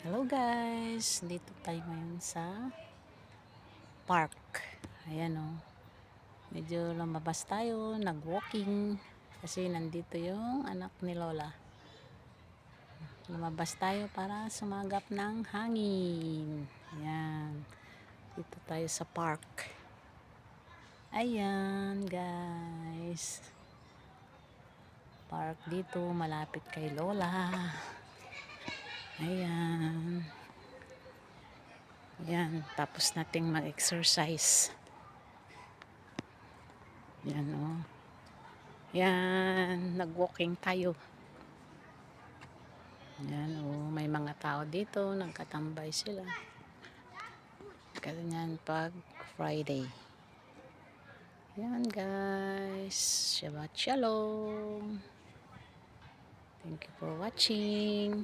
Hello guys, dito tayo ngayon sa park. Ayan o, medyo lumabas tayo, nag-walking kasi nandito yung anak ni Lola. Lumabas tayo para sumagap ng hangin. Ayan, dito tayo sa park. Ayan guys, park dito malapit kay Lola. Ayan. Yan, tapos nating mag-exercise. Yan o. Yan, nag-walking tayo. Yan o, may mga tao dito, nagkatambay sila. Ganyan pag Friday. Yan guys, Shabbat Shalom. Thank you for watching.